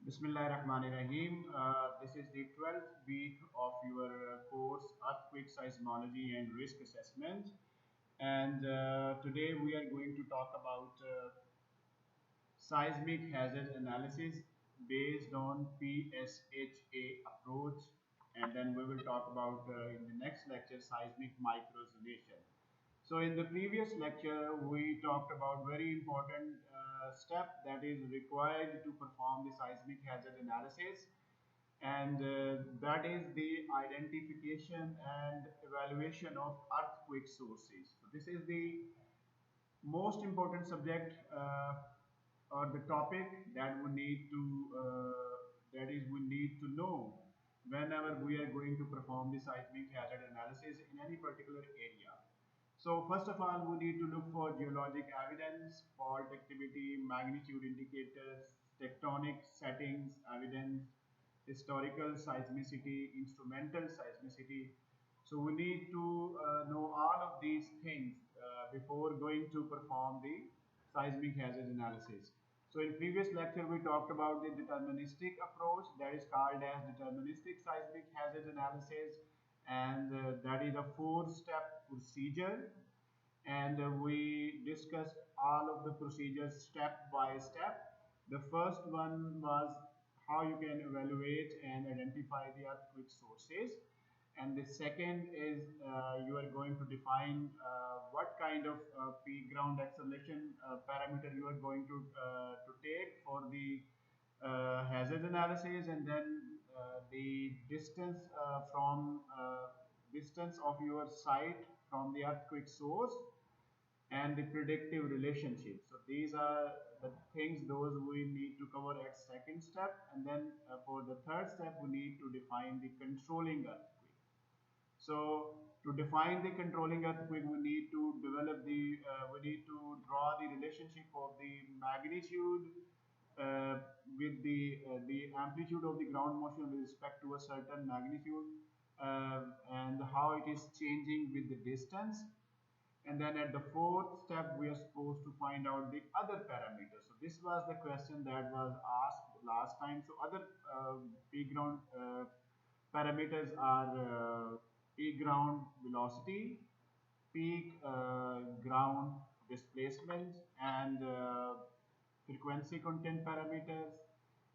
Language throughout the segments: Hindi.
Bismillahirrahmanirrahim. This is the 12th week of your course Earthquake Seismology and Risk Assessment. And today we are going to talk about seismic hazard analysis based on PSHA approach. And then we will talk about in the next lecture seismic microresolution. So in the previous lecture, we talked about very important step that is required to perform the seismic hazard analysis, and that is the identification and evaluation of earthquake sources. So this is the most important subject or the topic that we need to we need to know whenever we are going to perform the seismic hazard analysis in any particular area. So first of all, we need to look for geologic evidence, fault activity, magnitude indicators, tectonic settings, evidence, historical seismicity, instrumental seismicity. So we need to know all of these things before going to perform the seismic hazard analysis. So in previous lecture, we talked about the deterministic approach that is called as deterministic seismic hazard analysis, and that is a four-step procedure, and we discussed all of the procedures step by step. The first one was how you can evaluate and identify the earthquake sources, and the second is you are going to define what kind of peak ground acceleration parameter you are going to take for the hazard analysis, and then the distance from distance of your site from the earthquake source, and the predictive relationship. So these are the things those we need to cover at second step, and then for the third step we need to define the controlling earthquake. So to define the controlling earthquake, we need to develop we need to draw the relationship of the magnitude uh, with the amplitude of the ground motion with respect to a certain magnitude, and how it is changing with the distance. And then at the fourth step, we are supposed to find out the other parameters. So this was the question that was asked last time. So other peak ground parameters are peak ground velocity, peak ground displacement, and frequency content parameters,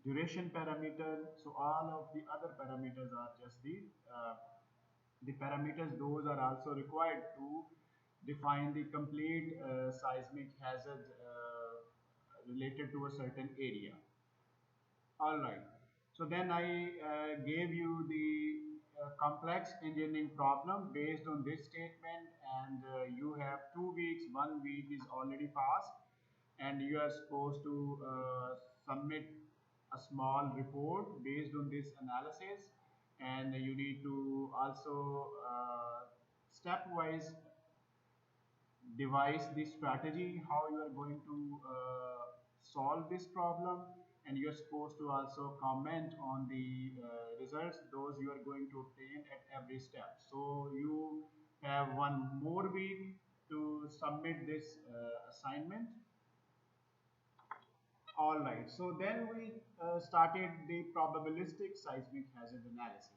duration parameter. So all of the other parameters are just the parameters. Those are also required to define the complete seismic hazard related to a certain area. All right. So then I gave you the complex engineering problem based on this statement, and you have 2 weeks. 1 week is already passed, and you are supposed to submit a small report based on this analysis, and you need to also stepwise devise the strategy how you are going to solve this problem, and you're supposed to also comment on the results those you are going to obtain at every step. So you have 1 more week to submit this assignment. All right, so then we started the probabilistic seismic hazard analysis.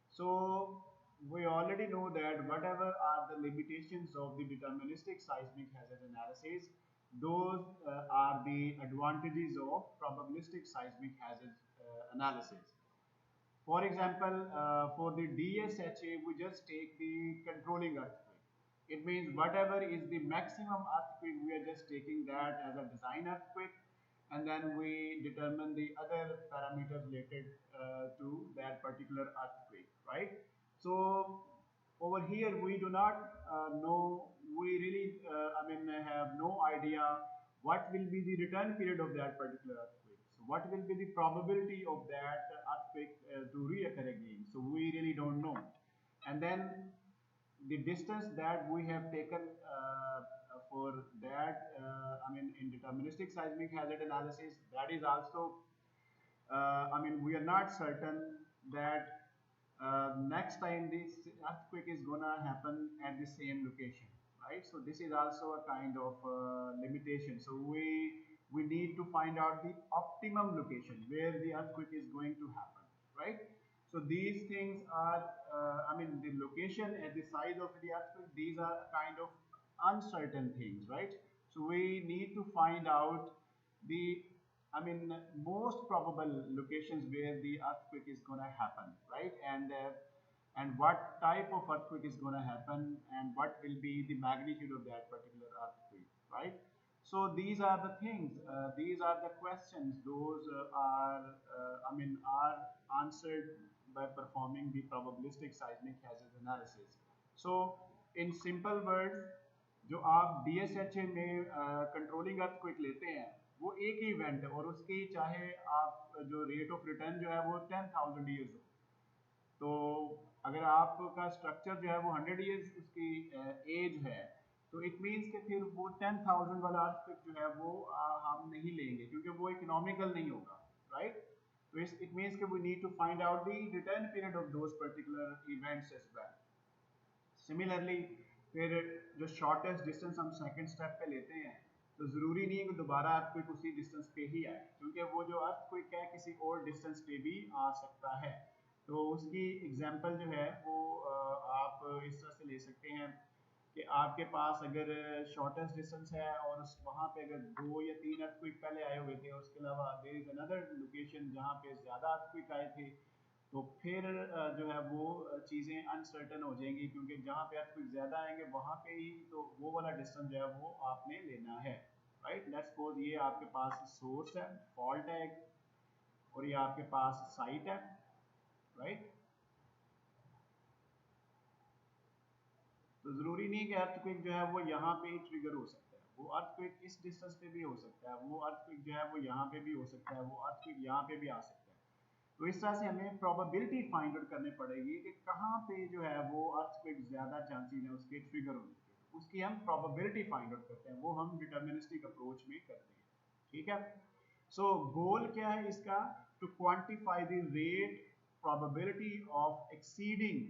So we already know that whatever are the limitations of the deterministic seismic hazard analysis, those are the advantages of probabilistic seismic hazard analysis. For example, for the DSHA, we just take the controlling earthquake. It means whatever is the maximum earthquake, we are just taking that as a design earthquake, and then we determine the other parameters related to that particular earthquake, right? So over here, we do not know, we really, have no idea what will be the return period of that particular earthquake. So what will be the probability of that earthquake to reoccur again? So we really don't know. And then the distance that we have taken for that, in deterministic seismic hazard analysis, that is also, we are not certain that next time this earthquake is gonna happen at the same location, right? So this is also a kind of limitation. So we we need to find out the optimum location where the earthquake is going to happen, right? So these things are, I mean, the location and the size of the earthquake, these are kind of uncertain things, right? So we need to find out the, I mean, most probable locations where the earthquake is going to happen, right? And what type of earthquake is going to happen and what will be the magnitude of that particular earthquake, right? So these are the things, these are the questions, those I mean, are answered by performing the probabilistic seismic hazard analysis. So in simple words, जो आप DSHA में कंट्रोलिंग अर्थक्वेक लेते हैं वो एक ही इवेंट है और उसकी चाहे आप जो रेट ऑफ रिटर्न जो है वो 10,000 ईयर्स हो, तो अगर आपका स्ट्रक्चर जो है वो 100 ईयर्स उसकी एज है, तो इट मीन्स कि फिर वो 10,000 वाला अर्थक्वेक जो है वो हम नहीं लेंगे क्योंकि वो इकोनॉमिकल नहीं होगा, राइट? तो इट मीन्स कि we need to find out the return period of those particular events as well. Similarly फिर जो शॉर्टेस्ट डिस्टेंस हम सेकंड स्टेप पे लेते हैं, तो ज़रूरी नहीं है कि दोबारा अर्थक्वेक उसी डिस्टेंस पे ही आए, क्योंकि वो जो अर्थक्वेक है किसी और डिस्टेंस पे भी आ सकता है। तो उसकी एग्जांपल जो है वो आप इस तरह से ले सकते हैं कि आपके पास अगर शॉर्टेस्ट डिस्टेंस है और उस वहाँ पे अगर 2 या 3 अर्थक्वेक पहले आए हुए थे और उसके अलावा देयर इज़ अनदर लोकेशन जहाँ पे ज़्यादा अर्थक्वेक आए थे, तो फिर जो है वो चीज़ें अनसर्टन हो जाएंगी, क्योंकि जहाँ पे अर्थक्वेक ज़्यादा आएंगे वहाँ पे ही तो वो वाला डिस्टेंस जो है वो आपने लेना है, राइट? लेट्स सपोज ये आपके पास सोर्स है, फॉल्ट है और ये आपके पास साइट है, राइट? तो ज़रूरी नहीं कि अर्थक्वेक जो है वो यहाँ पे ही ट्रिगर हो सकता है, वो अर्थक्वेक इस डिस्टेंस पे भी हो सकता है, वो अर्थक्वेक जो है वो यहाँ पे भी हो सकता है, वो अर्थक्वेक यहाँ पे भी आ सकता है। तो इस तरह से हमें प्रोबेबिलिटी फाइंड आउट करनी पड़ेगी कि कहाँ पे जो है वो अर्थक्वेक ज़्यादा चांसेस है उसके ट्रिगर होने के, उसकी हम प्रोबेबिलिटी फाइंड आउट करते हैं, वो हम डिटर्मिनिस्टिक अप्रोच में करते हैं, ठीक है? सो गोल क्या है इसका? To quantify the rate probability of exceeding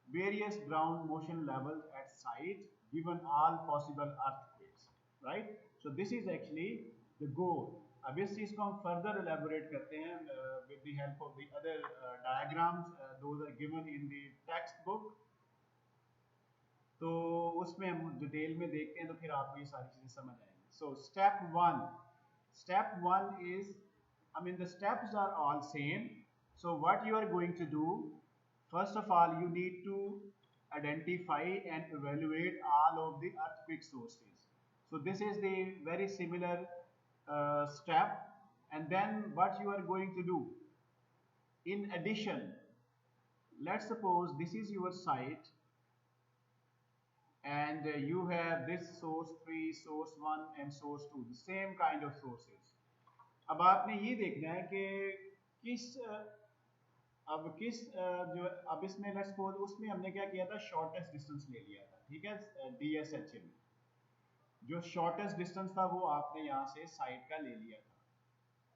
various ground motion levels at site given all possible earthquakes, right? So this is actually the goal. अब इस चीज को हम फर्दर एलेबोरेट करते हैं with the help of the other diagrams, those are given in the textbook. तो उसमें हम डिटेल में देखते हैं तो फिर आपको ये सारी चीजें समझ आएंगी। So step one is, I mean the steps are all same. So what you are going to do, first of all, you need to identify and evaluate all of the earthquake sources. So this is the very similar step. And then what you are going to do, in addition, let's suppose this is your site and you have this source 3, source 1 and source 2, the same kind of sources. अब आपने ये देखना है कि किस जो अब इसमें लेट्स सपोज उसमें हमने क्या किया था, शॉर्टेस्ट डिस्टेंस ले लिया था, ठीक है? DSHA में जो शॉर्टेस्ट डिस्टेंस था वो आपने यहाँ से साइट का ले लिया था,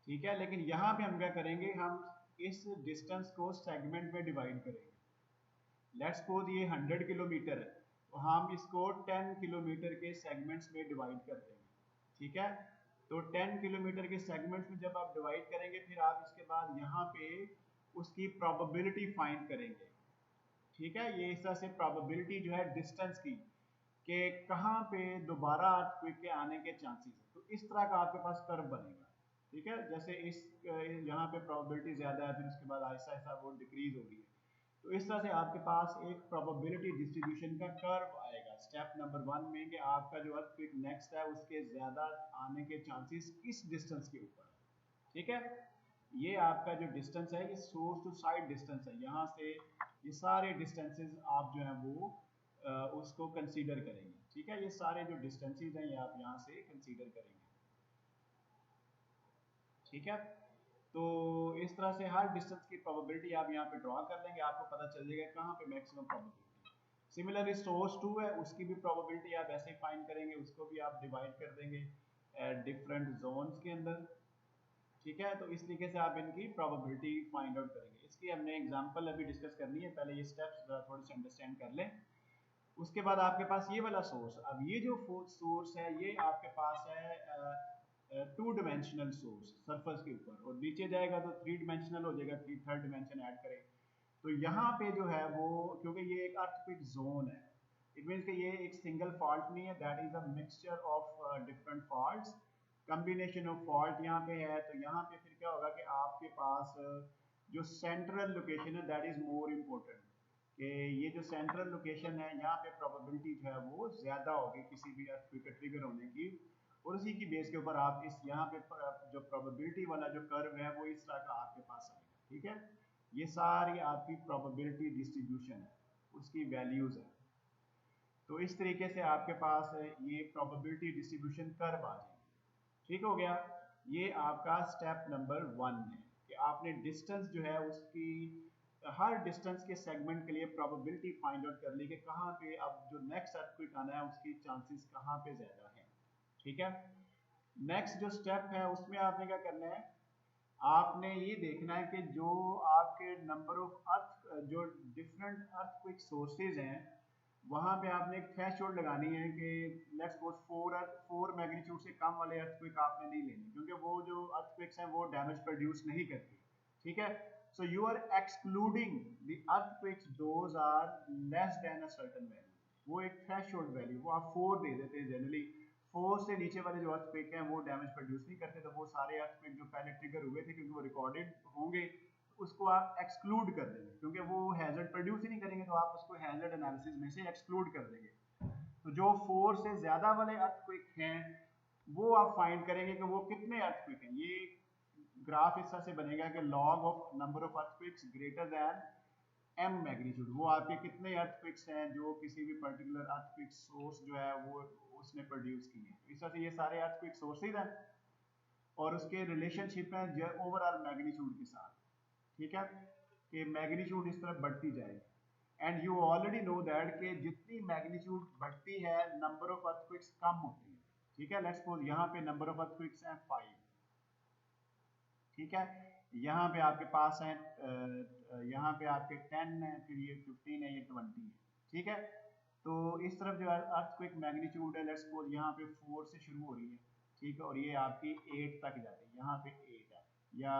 ठीक है? लेकिन यहाँ पे हम क्या करेंगे, हम इस डिस्टेंस को सेगमेंट में डिवाइड करेंगे। लेट्स सपोज ये 100 किलोमीटर है, तो हम इसको 10 किलोमीटर के सेगमेंट्स में डिवाइड कर देंगे, ठीक है? तो 10 किलोमीटर के सेगमेंट्स में जब आप डिवाइड करेंगे, फिर आप इसके बाद यहाँ पे उसकी प्रोबेबिलिटी फाइंड करेंगे, ठीक है? ये इस तरह से प्रोबेबिलिटी जो है डिस्टेंस की कि कहाँ पे दोबारा अर्थक्वेक के आने के चांसेस है, तो इस तरह का आपके पास कर्व बनेगा, ठीक है? जैसे इस यहाँ पे प्रोबेबिलिटी ज़्यादा है, फिर उसके बाद आहिस्ता आहिस्ता वो डिक्रीज हो रही है, तो इस तरह से आपके पास एक प्रोबेबिलिटी डिस्ट्रीब्यूशन का कर्व आएगा स्टेप नंबर 1 में, कि आपका जो अर्थक्वेक नेक्स्ट है उसके ज़्यादा आने के चांसेस किस डिस्टेंस के ऊपर है, ठीक है? ये आपका जो डिस्टेंस है ये सोर्स टू साइट डिस्टेंस है, यहाँ से ये सारे डिस्टेंसेस आप जो है वो उसको कंसीडर करेंगे, ठीक है? ये सारे जो डिस्टेंसेस हैं ये आप यहाँ से कंसीडर करेंगे, ठीक है? तो इस तरह से हर डिस्टेंस की प्रोबेबिलिटी आप यहाँ पे ड्रॉ कर लेंगे, आपको पता चल जाएगा कहाँ पे मैक्सिमम प्रोबेबिलिटी। सिमिलरली सोर्स 2 है, उसकी भी प्रोबेबिलिटी आप ऐसे ही फाइंड करेंगे, उसको भी आप डिवाइड कर देंगे डिफरेंट जोन्स के अंदर, ठीक है? तो इस तरीके से आप इनकी प्रोबेबिलिटी फाइंड आउट करेंगे। इसकी हमने एग्जांपल अभी डिस्कस करनी है, पहले ये स्टेप्स थोड़े से अंडरस्टैंड कर लें। उसके बाद आपके पास ये वाला सोर्स, अब ये जो सोर्स है ये आपके पास है टू डिमेंशनल सोर्स सरफेस के ऊपर, और नीचे जाएगा तो थ्री डिमेंशनल हो जाएगा, थर्ड डिमेंशन ऐड करें। तो यहाँ पे जो है वो, क्योंकि ये एक अर्थक्वेक जोन है, इट मीन्स कि ये एक सिंगल फॉल्ट नहीं है, that is a mixture of different faults, combination of fault यहाँ पे है। तो यहाँ पे फिर क्या होगा कि आपके पास जो सेंट्रल लोकेशन है दैट इज मोर इम्पोर्टेंट, कि ये जो सेंट्रल लोकेशन है यहाँ पे प्रोबेबिलिटी जो है वो ज्यादा होगी किसी भी अर्थक्वेक का ट्रिगर होने की, और उसी की बेस के ऊपर आप इस यहाँ पे जो प्रोबेबिलिटी वाला जो कर्व है वो इस तरह का आपके पास आएगा। ठीक है, ये सारी आपकी प्रोबेबिलिटी डिस्ट्रीब्यूशन है, उसकी वैल्यूज है। तो इस तरीके से आपके पास ये प्रोबेबिलिटी डिस्ट्रीब्यूशन कर्व आ जाएगी। ठीक हो गया, ये आपका स्टेप नंबर 1 है कि आपने डिस्टेंस जो है उसकी हर डिस्टेंस के सेगमेंट के लिए प्रोबेबिलिटी फाइंड आउट कर ली कि कहाँ पे अब जो नेक्स्ट अर्थक्वेक आना है उसकी चांसेस कहाँ पे ज्यादा है। ठीक है, नेक्स्ट जो स्टेप है उसमें आपने क्या करना है, आपने ये देखना है कि जो आपके नंबर ऑफ अर्थ जो डिफरेंट अर्थक्वेक सोर्सेज हैं वहां पे आपने एक थ्रेशोल्ड लगानी है कि लेट्स सपोज 4 मैग्नीट्यूड से कम वाले अर्थक्वेक आपने नहीं लेने, क्योंकि वो जो अर्थक्वेक्स हैं वो डैमेज प्रोड्यूस नहीं करती। ठीक है, so you are excluding the earthquakes those are less than a certain value, वो एक थ्रेशोल्ड वैल्यू वो आप 4 दे देते हैं जनरली। 4 से नीचे वाले जो अर्थक्वेक हैं वो डैमेज प्रोड्यूस नहीं करते, तो वो सारे अर्थक्वेक जो पहले ट्रिगर हुए थे क्योंकि वो रिकॉर्डेड होंगे उसको आप एक्सक्लूड कर देंगे, क्योंकि वो हैजर्ड प्रोड्यूस ही नहीं करेंगे, तो आप उसको हैजर्ड एनालिसिस में से एक्सक्लूड कर देंगे। तो जो 4 से ज्यादा वाले अर्थक्वेक हैं वो आप फाइंड करेंगे कि वो कितने अर्थक्वेक हैं। ये ग्राफ इस तरह से बनेगा कि log of number of earthquakes greater than M magnitude, वो आपके कितने अर्थक्वेक्स हैं जो किसी भी पर्टिकुलर अर्थक्वेक सोर्स जो है वो उसने प्रोड्यूस किए हैं। इस तरह से ये सारे अर्थक्वेक सोर्सेज हैं और उसके रिलेशनशिप है ओवरऑल मैग्नीट्यूड के साथ। ठीक है, कि मैग्नीट्यूड इस तरह बढ़ती जाएगी, and you already know that कि जितनी मैग्नीट्यूड बढ़ती है नंबर ऑफ अर्थक्वेक्स कम होती है। ठीक है, लेट्स सपोज यहाँ पे नंबर ऑफ अर्थक्वेक्स हैं 5। ठीक है, यहाँ पे आपके पास है यहाँ पे आपके 10 है, फिर ये 15 है, ये 20 है। ठीक है, तो इस तरफ जो अर्थक्वेक मैग्नीट्यूड है लेट्स सपोज यहाँ पे 4 से शुरू हो रही है। ठीक है, और ये आपकी 8 तक जाती है, यहाँ पे 8 है या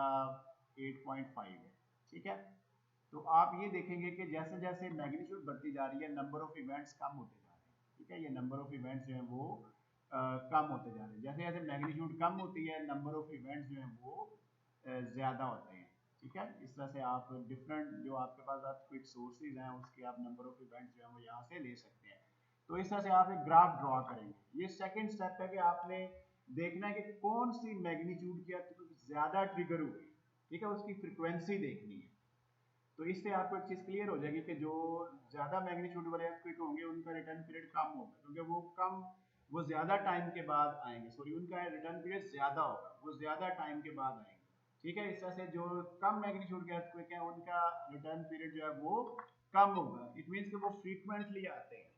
8.5 है। ठीक है, तो आप ये देखेंगे कि जैसे जैसे मैग्नीट्यूड बढ़ती जा रही है नंबर ऑफ इवेंट्स कम होते जा रहे हैं। ठीक है, ये नंबर ऑफ इवेंट्स जो है वो कम होते जा रहे हैं, जैसे जैसे मैग्नीट्यूड कम होती है नंबर ऑफ इवेंट्स जो है वो ज्यादा होते हैं। ठीक है, इस तरह से आप डिफरेंट जो आपके पास अर्थक्वेक सोर्सेज हैं उसके आप नंबर ऑफ इवेंट्स जो है वो यहाँ से ले सकते हैं। तो इस तरह से आप एक ग्राफ ड्रॉ करेंगे। ये सेकंड स्टेप है कि आपने देखना है कि कौन सी मैग्नीट्यूड की अर्थक्वेक ज्यादा ट्रिगर हुई। ठीक है, उसकी फ्रिक्वेंसी देखनी है। तो इससे आपको एक चीज क्लियर हो जाएगी कि जो ज्यादा मैग्नीट्यूड वाले अर्थक्वेक होंगे उनका रिटर्न पीरियड कम होगा, क्योंकि वो ज्यादा टाइम के बाद आएंगे, सॉरी उनका रिटर्न पीरियड ज्यादा होगा, वो ज्यादा टाइम के बाद आएंगे। ठीक है, इस तरह से जो कम मैग्नीट्यूड के अर्थक्वेक हैं उनका रिटर्न पीरियड जो है वो कम होगा, इट मींस कि वो फ्रीक्वेंटली आते हैं।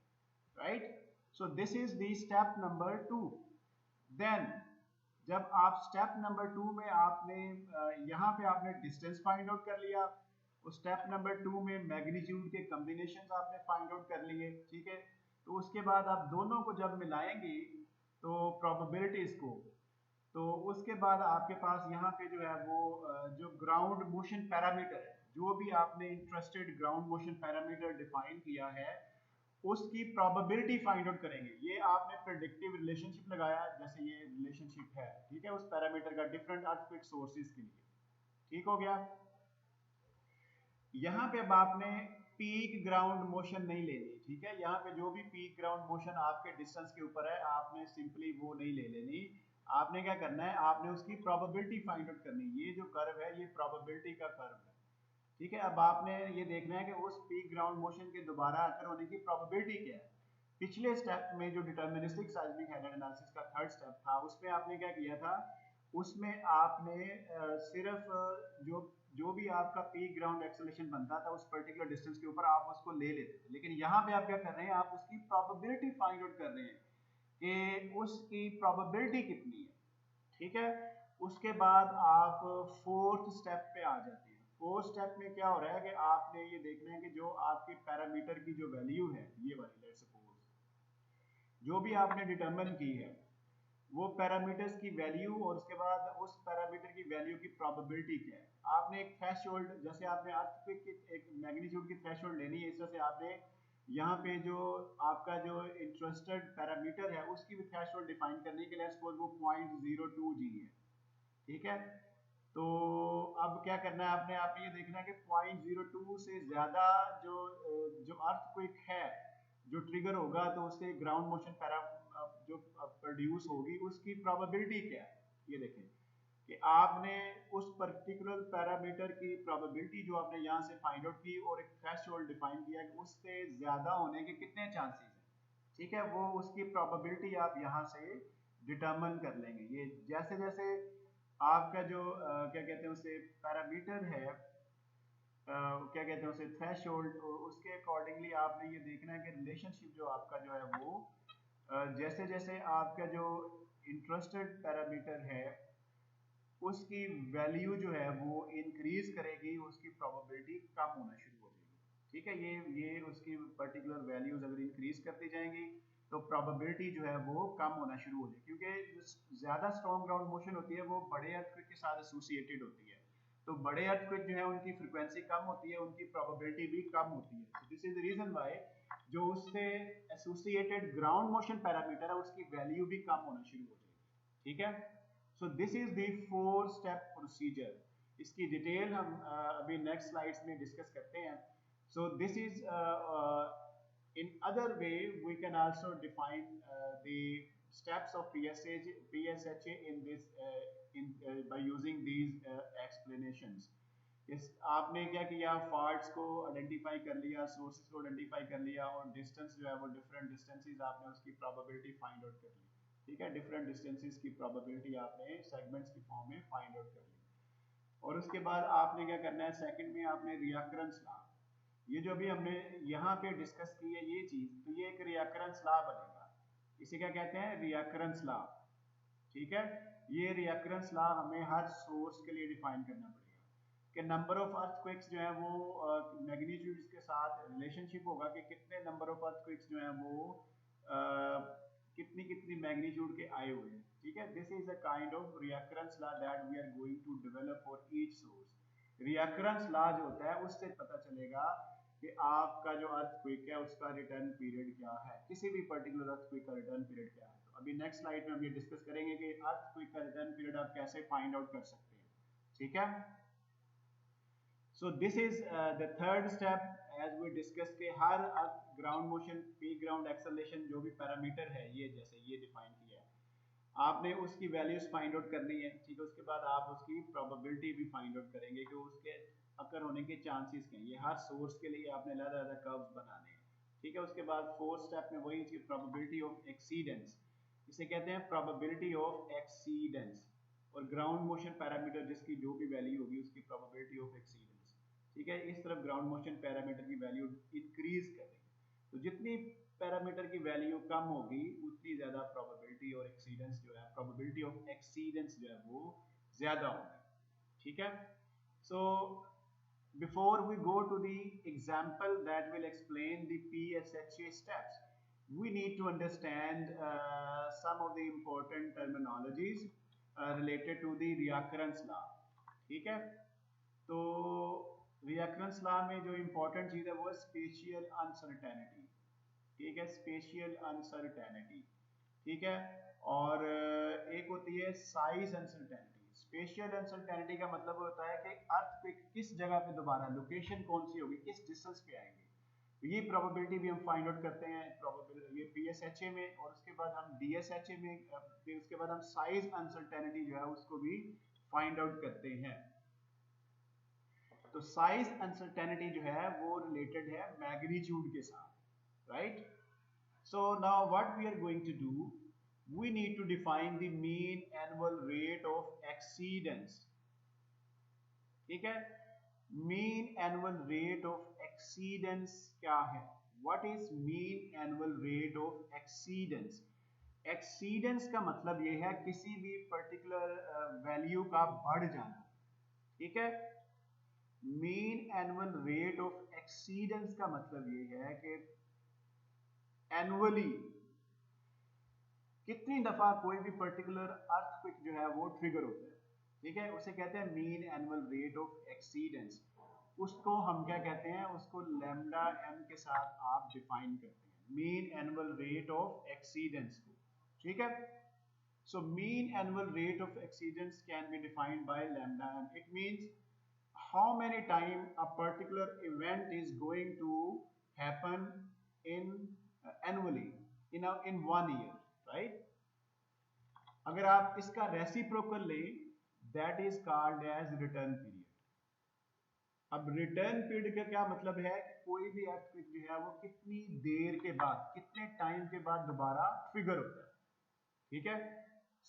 Right, so this is the step number 2। Then जब आप स्टेप नंबर 2 में आपने यहाँ पे आपने डिस्टेंस फाइंड आउट कर लिया, उस स्टेप नंबर 2 में मैग्नीट्यूड के कॉम्बिनेशंस आपने फाइंड आउट कर लिए। ठीक है, तो उसके बाद आप दोनों को जब मिलाएंगे तो प्रोबेबिलिटीज को, तो उसके बाद आपके पास यहाँ पे जो है वो जो ग्राउंड मोशन पैरामीटर है, जो भी आपने interested ground motion parameter define किया है उसकी प्रोबेबिलिटी फाइंड आउट करेंगे। ये आपने प्रेडिक्टिव रिलेशनशिप लगाया जैसे ये रिलेशनशिप है। ठीक है, उस पैरामीटर का डिफरेंट अर्थक्वेक सोर्सेज के लिए। ठीक हो गया, यहाँ पे अब आपने पीक ग्राउंड मोशन नहीं लेनी। ठीक है, यहाँ पे जो भी पीक ग्राउंड मोशन आपके डिस्टेंस के ऊपर है आपने सिंपली वो नहीं ले लेनी। आपने क्या करना है, आपने उसकी प्रोबेबिलिटी फाइंड आउट करनी। ये जो कर्व है ये प्रोबेबिलिटी का कर्व है। ठीक है, अब आपने ये देखना है कि उस पीक ग्राउंड मोशन के दोबारा अकर होने की प्रोबेबिलिटी क्या है। पिछले स्टेप में जो डिटर्मिनिस्टिक साइक्लिक हैजर्ड एनालिसिस का थर्ड स्टेप था उसमें आपने क्या किया था, उसमें आपने सिर्फ जो जो भी आपका पीक ग्राउंड एक्सेलरेशन बनता था उस पर्टिकुलर डिस्टेंस के ऊपर आप उसको ले लेते थे, लेकिन यहाँ पे आप क्या कर रहे हैं, आप उसकी प्रोबेबिलिटी फाइंड आउट कर रहे हैं कि उसकी प्रोबेबिलिटी कितनी है। ठीक है, उसके बाद आप फोर्थ स्टेप पे आ जाते हैं। फोर्थ स्टेप में क्या हो रहा है कि आपने ये देखना है कि जो आपके पैरामीटर की जो वैल्यू है ये वाली लेट्स सपोज जो भी आपने डिटरमिन की है वो पैरामीटर्स की वैल्यू और उसके बाद उस पैरामीटर की वैल्यू की प्रोबेबिलिटी क्या है। आपने एक थ्रेशोल्ड, जैसे आपने अर्थक्वेक की एक मैग्नीट्यूड की थ्रेशोल्ड लेनी है, इस तरह से आपने यहाँ पे जो आपका जो इंटरेस्टेड पैरामीटर है उसकी भी थ्रेशोल्ड डिफाइन करने के लिए सपोज वो 0.02 जी है, ठीक है। तो अब क्या करना है आपने, आपने ये देखना है कि 0.02 से ज्यादा जो जो अर्थक्वेक है जो ट्रिगर होगा तो उससे ग्राउंड मोशन पैरा जो प्रोड्यूस होगी उसकी प्रोबेबिलिटी क्या है। ये देखें कि आपने उस पर्टिकुलर पैरामीटर की प्रोबेबिलिटी जो आपने यहाँ से फाइंड आउट की और एक थ्रेशोल्ड डिफाइन किया कि उससे ज्यादा होने के कितने चांसेस हैं, ठीक है। वो उसकी प्रोबेबिलिटी आप यहाँ से डिटरमिन कर लेंगे। ये जैसे जैसे आपका जो क्या कहते हैं उसे पैरामीटर है, क्या कहते हैं उसे थ्रेशोल्ड, उसके अकॉर्डिंगली आपने ये देखना है कि रिलेशनशिप जो आपका जो है वो जैसे जैसे आपका जो इंटरेस्टेड पैरामीटर है उसकी वैल्यू जो है वो इंक्रीज करेगी, उसकी प्रोबेबिलिटी कम होना शुरू हो जाएगी, ठीक है। ये उसकी पर्टिकुलर वैल्यूज अगर इंक्रीज करती जाएंगी तो प्रोबेबिलिटी जो है वो कम होना शुरू हो जाएगी, क्योंकि ज्यादा स्ट्रॉन्ग ग्राउंड मोशन होती है वो बड़े अर्थक्वेक के साथ एसोसिएटेड होती है। तो बड़े अर्थक्वेक जो है उनकी फ्रीक्वेंसी कम होती है, उनकी प्रोबेबिलिटी भी कम होती है। So this is the reason why जो उससे एसोसिएटेड ग्राउंड मोशन पैरामीटर है उसकी वैल्यू भी कम होना शुरू हो जाएगी, ठीक है। So this is the 4 step procedure. इसकी डिटेल हम अभी नेक्स्ट स्लाइड्स में डिस्कस करते हैं। So this is in other way we can also define the steps of PSHA in this by using these explanations. इस आपने क्या किया, फॉल्ट्स को आइडेंटिफाई कर लिया, सोर्सेज को आइडेंटिफाई कर लिया और डिस्टेंस जो है वो डिफरेंट डिस्टेंसेस आपने उसकी प्रोबेबिलिटी फाइंड आउट कर ली, ठीक है। डिफरेंट डिस्टेंसेस की प्रोबेबिलिटी आपने सेगमेंट्स की फॉर्म में फाइंड आउट कर ली। और उसके बाद आपने क्या करना है, सेकंड में आपने रियाकरेंस लॉ, ये जो भी हमने यहाँ पे डिस्कस की है ये चीज, तो ये एक रियाकरेंस लॉ बनेगा। इसे क्या कहते हैं, रियाकरेंस लॉ, ठीक है। ये रियाकरेंस लॉ हमें हर सोर्स के लिए डिफाइन करना पड़ेगा कि नंबर ऑफ अर्थक्वेक्स जो है वो मैग्नीट्यूड्स के साथ रिलेशनशिप होगा कि कितने नंबर ऑफ अर्थक्वेक्स जो है वो कितनी कितनी मैग्नीट्यूड के आए हुए हैं, ठीक है। This is a kind of recurrence law that we are going to develop for each source. Recurrence law जो होता है उससे पता चलेगा कि आपका जो अर्थक्वेक है उसका रिटर्न पीरियड क्या है, किसी भी पर्टिकुलर अर्थक्वेक का रिटर्न पीरियड क्या है। तो अभी नेक्स्ट स्लाइड में हम ये डिस्कस करेंगे कि अर्थक्वेक का रिटर्न पीरियड आप कैसे फाइंड आउट कर सकते हैं, ठीक है। So this is the third step as we discussed के हर ग्राउंड मोशन पी ग्राउंड एक्सेलरेशन जो भी पैरामीटर है ये जैसे ये डिफाइन किया है आपने उसकी वैल्यूज फाइंड आउट करनी है, ठीक है। उसके बाद आप उसकी प्रोबेबिलिटी भी फाइंड आउट करेंगे कि उसके अकर होने के चांसेस क्या हैं। ये हर सोर्स के लिए आपने अलग अलग कर्व्स बनाने हैं, ठीक है। उसके बाद फोर्थ स्टेप में वही चीज प्रोबेबिलिटी ऑफ एक्सीडेंस, इसे कहते हैं प्रोबेबिलिटी ऑफ एक्सीडेंस। और ग्राउंड मोशन पैरामीटर जिसकी जो भी वैल्यू होगी उसकी प्रोबेबिलिटी ऑफ एक्सीडेंस, ठीक है। इस तरफ ग्राउंड मोशन पैरामीटर की वैल्यू इंक्रीज करेंगे, तो जितनी पैरामीटर की वैल्यू कम होगी उतनी ज्यादा प्रोबेबिलिटी और एक्सीडेंस जो है, प्रोबेबिलिटी ऑफ एक्सीडेंस जो है वो ज्यादा होगी, ठीक है। सो before we go to the example that will explain the PSHA steps, we need to understand some of the important terminologies related to the reoccurrence law, ठीक है। तो रियकरेंस लॉ में जो इंपॉर्टेंट चीज है वो है स्पेशियल अनसर्टेनिटी, ठीक है, स्पेशियल अनसर्टेनिटी, ठीक है। और एक होती है साइज अनसर्टेनिटी। स्पेशियल अनसर्टेनिटी का मतलब होता है कि अर्थक्वेक किस जगह पे दोबारा, लोकेशन कौन सी होगी, किस डिस्टेंस पे आएंगे। तो ये प्रोबेबिलिटी भी हम फाइंड आउट करते हैं प्रोबेबिलिटी ये पीएसएचए में, और उसके बाद हम डीएसएचए में, फिर उसके बाद हम साइज अनसर्टेनिटी जो है उसको भी फाइंड आउट करते हैं। तो साइज अनसर्टेनिटी जो है वो रिलेटेड है मैग्नीट्यूड के साथ, right. So now what we are going to do, we need to define the mean annual rate of exceedance, ठीक है। mean annual rate of exceedance क्या है, what is mean annual rate of exceedance। exceedance का मतलब ये है किसी भी पर्टिकुलर वैल्यू का बढ़ जाना, ठीक है। mean annual rate of exceedance का मतलब ये है कि एनुअली कितनी दफा कोई भी पर्टिकुलर अर्थक्वेक जो है वो ट्रिगर होता है, ठीक है, उसे कहते हैं मीन एनुअल रेट ऑफ एक्सीडेंस। उसको हम क्या कहते हैं, उसको लैम्डा एम के साथ आप डिफाइन करते हैं, मीन एनुअल रेट ऑफ एक्सीडेंस को, ठीक है। So mean annual rate of exceedance can be defined by lambda m. It means how many time a particular event is going to happen in annually in 1 year, right? अगर आप इसका रेसिप्रोकल लें, that is called as return period. अब रिटर्न पीरियड का क्या मतलब है कि कोई भी अर्थक्वेक जो है वो कितनी देर के बाद, कितने टाइम के बाद दोबारा ट्रिगर होता है, ठीक है।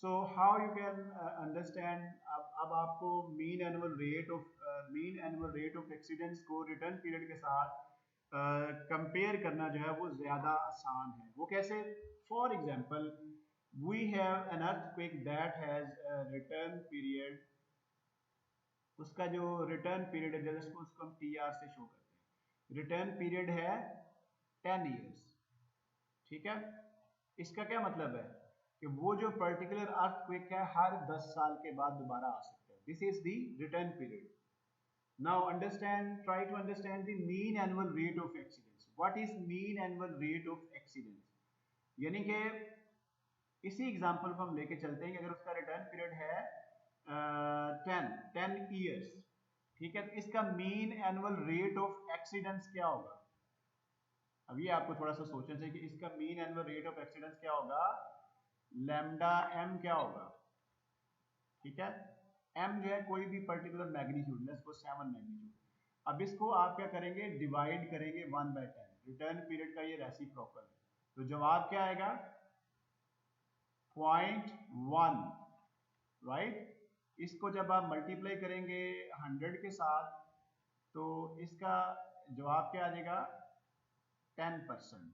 So how you can understand, अब आपको मीन एनुअल रेट ऑफ एक्सीडेंस को रिटर्न पीरियड के साथ कंपेयर करना जो है वो ज्यादा आसान है। वो कैसे? For example we have an earthquake that has return period, उसका जो रिटर्न पीरियड है जिसको उसको हम टी आर से शो करते हैं, रिटर्न पीरियड है 10 years, ठीक है। इसका क्या मतलब है कि वो जो पर्टिकुलर अर्थक्वेक है हर 10 साल के बाद दोबारा आ सकता है। This is the return period. Now try to understand the mean annual rate of exceedance. What is mean annual rate of exceedance? यानी कि इसी एग्जांपल को हम लेके चलते हैं कि अगर उसका रिटर्न पीरियड है 10 years, ठीक है, तो इसका mean annual rate of exceedance क्या होगा? अभी आपको थोड़ा सा सोचना चाहिए कि इसका mean annual rate of exceedance क्या होगा, लैम्डा एम क्या होगा, ठीक है। एम जो है कोई भी particular magnitude, let's suppose 7 magnitude. अब इसको आप क्या करेंगे, डिवाइड करेंगे 1/10, रिटर्न पीरियड का ये रेसिप्रोकल है, तो जवाब क्या आएगा 0.1, राइट। इसको जब आप मल्टीप्लाई करेंगे 100 के साथ तो इसका जवाब क्या आ जाएगा 10%,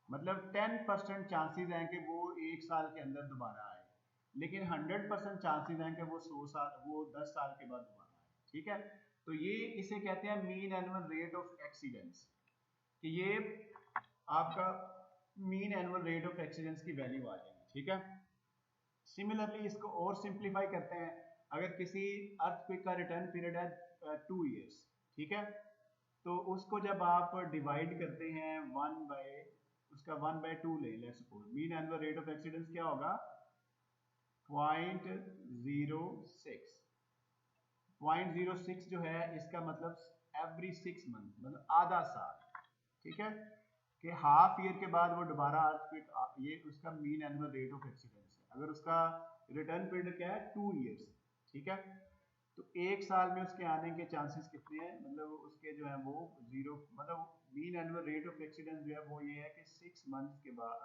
मतलब 10% चांसेस हैं कि वो 1 साल के अंदर दोबारा आए, लेकिन 100% चांसेस हैं कि वो 10 साल के बाद दोबारा आए, ठीक है। तो ये इसे कहते हैं मीन एनुअल रेट ऑफ एक्सीडेंस, कि ये आपका मीन एनुअल रेट ऑफ एक्सीडेंस की वैल्यू आ जाएगी, ठीक है। सिमिलरली इसको और सिंप्लीफाई करते हैं, अगर किसी अर्थक्वेक का रिटर्न पीरियड है 2 years, ठीक है, तो उसको जब आप डिवाइड करते हैं उसका 1/2 ले, let's suppose mean annual rate of exceedance क्या होगा 0.06। 0.06 जो है इसका मतलब एवरी 6 month, मतलब आधा साल, ठीक है, कि हाफ ईयर के बाद वो दोबारा अर्थक्वेक, ये उसका मीन एनुअल रेट ऑफ एक्सीडेंस है। अगर उसका रिटर्न पीरियड क्या है 2 years, ठीक है, तो 1 साल में उसके आने के चांसेस कितने हैं, मतलब उसके जो है वो 0, मतलब मीन एनुअल रेट ऑफ एक्सीडेंस जो है वो ये है कि 6 months के बाद,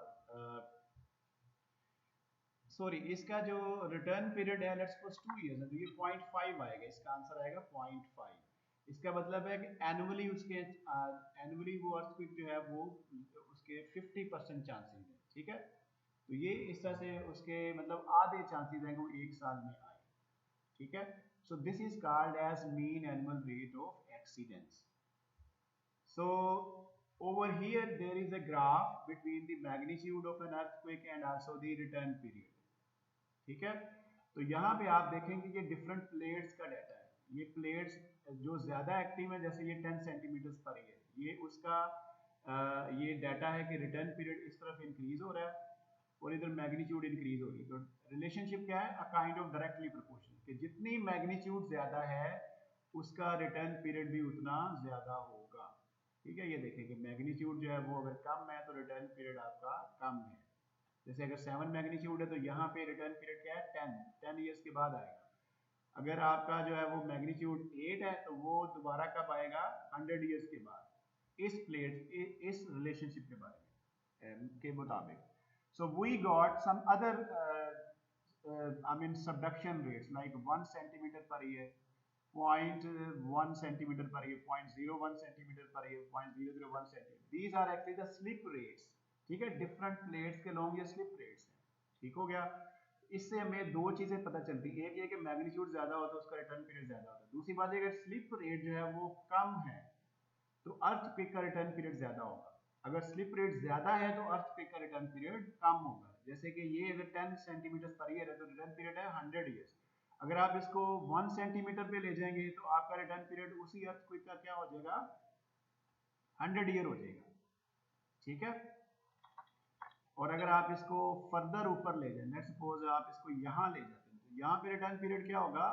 सॉरी, इसका जो रिटर्न पीरियड है लेट्स सपोज 2 years है, तो ये 0.5 आएगा, इसका आंसर आएगा 0.5। इसका मतलब है कि एनुअली वो अर्थक्वेक जो है वो उसके 50% चांसेस हैं, ठीक है। तो ये इस तरह से उसके मतलब आधे चांसेस हैं कि वो 1 साल में आए, ठीक है। So this is called as mean annual rate of exceedance. So over here there is a graph between the magnitude of an earthquake and also the return period, ठीक है। तो यहाँ पे आप देखेंगे कि डिफरेंट प्लेट्स का डाटा है, ये प्लेट्स जो ज्यादा एक्टिव है जैसे ये 10 सेंटीमीटर पर ईयर, ये उसका ये डाटा है कि रिटर्न पीरियड इस तरफ इंक्रीज हो रहा है और इधर मैग्नीट्यूड इंक्रीज हो रही है। तो रिलेशनशिप क्या है, अ काइंड ऑफ डायरेक्टली प्रोपोर्शनल, कि जितनी मैग्नीट्यूड ज्यादा है उसका रिटर्न पीरियड भी उतना ज्यादा होगा, ठीक है। ये देखें कि मैग्नीट्यूड जो है वो अगर कम है तो रिटर्न पीरियड आपका कम है। जैसे अगर 7 मैग्नीट्यूड है तो यहाँ पे रिटर्न पीरियड क्या है 10 ईयर्स के बाद आएगा। अगर आपका जो है वो मैग्नीट्यूड 8 है तो वो दोबारा कब आएगा 100 ईयर्स के बाद, इस रिलेशनशिप के बारे में के मुताबिक। So we got some other subduction rates like 1 centimeter per year, 0.1 centimeter per year, 0.01 centimeter per year, 0.001 centimeter. These are actually the slip rates, ठीक है। डिफरेंट प्लेट्स के लॉन्ग ये स्लिप रेट्स हैं, ठीक हो गया। इससे हमें दो चीजें पता चलती है, एक ये कि मैग्नीट्यूड ज्यादा होता है उसका रिटर्न पीरियड ज्यादा होता है, दूसरी बात अगर स्लिप रेट जो है वो कम है तो अर्थक्वेक का रिटर्न पीरियड ज्यादा होगा, अगर स्लिप रेट ज्यादा है तो अर्थक्वेक का रिटर्न पीरियड कम होगा। जैसे कि ये अगर 10 सेंटीमीटर पर ईयर है तो रिटर्न पीरियड है 100 ईयर्स। अगर आप इसको 1 सेंटीमीटर पे ले जाएंगे तो आपका रिटर्न पीरियड उसी अर्थक्वेक का क्या हो जाएगा, 100 ईयर हो जाएगा। ठीक है, और अगर आप इसको फर्दर ऊपर ले जाए, लेट्स सपोज आप इसको यहाँ ले जाते हैं तो यहाँ पे रिटर्न पीरियड क्या होगा,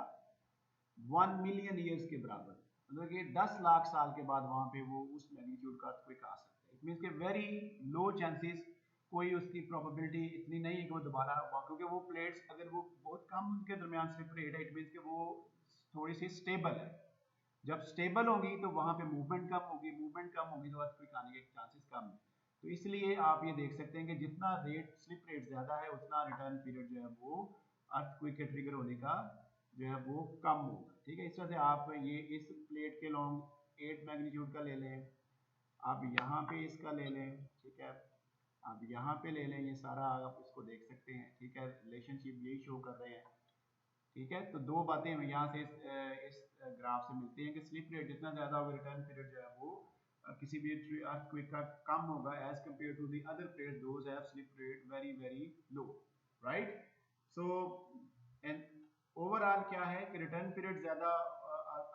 1 मिलियन ईयर्स के बराबर, मतलब कि 10 लाख साल के बाद वहां पे वो उस मैग्नीट्यूड का अर्थक्वेक आ सकता है। इट मींस के वेरी लो चांसेस, कोई उसकी प्रोबेबिलिटी इतनी नहीं है कि वो दोबारा हुआ, क्योंकि वो प्लेट्स अगर वो बहुत कम उनके दरमियान स्लिप रेट है, इट मींस के वो थोड़ी सी स्टेबल है। जब स्टेबल होगी तो वहां पे मूवमेंट कम होगी, मूवमेंट कम होगी तो अर्थक्वेक आने के चांसेस कम है। तो इसलिए आप ये देख सकते हैं कि जितना रेट स्लिप रेट ज्यादा है उतना रिटर्न पीरियड जो है वो अर्थक्वेक के ट्रिगर होने का जो है वो कम होगा। ठीक है, इस तरह से आप ये इस प्लेट के लॉन्ग 8 मैग्नीट्यूड का ले लें, आप यहाँ पे इसका ले लें, ठीक है, आप यहाँ पे ले लें, ये सारा आप इसको देख सकते हैं। ठीक है, रिलेशनशिप यही शो कर रहे हैं। ठीक है, तो दो बातें हमें यहाँ से इस ग्राफ से मिलती हैं कि स्लिप रेट जितना ज्यादा होगा रिटर्न पीरियड जो है वो किसी भी अर्थक्वेक का कम होगा as compared to the other plates those have slip rate very very low, right. So and overall क्या है कि रिटर्न पीरियड ज्यादा,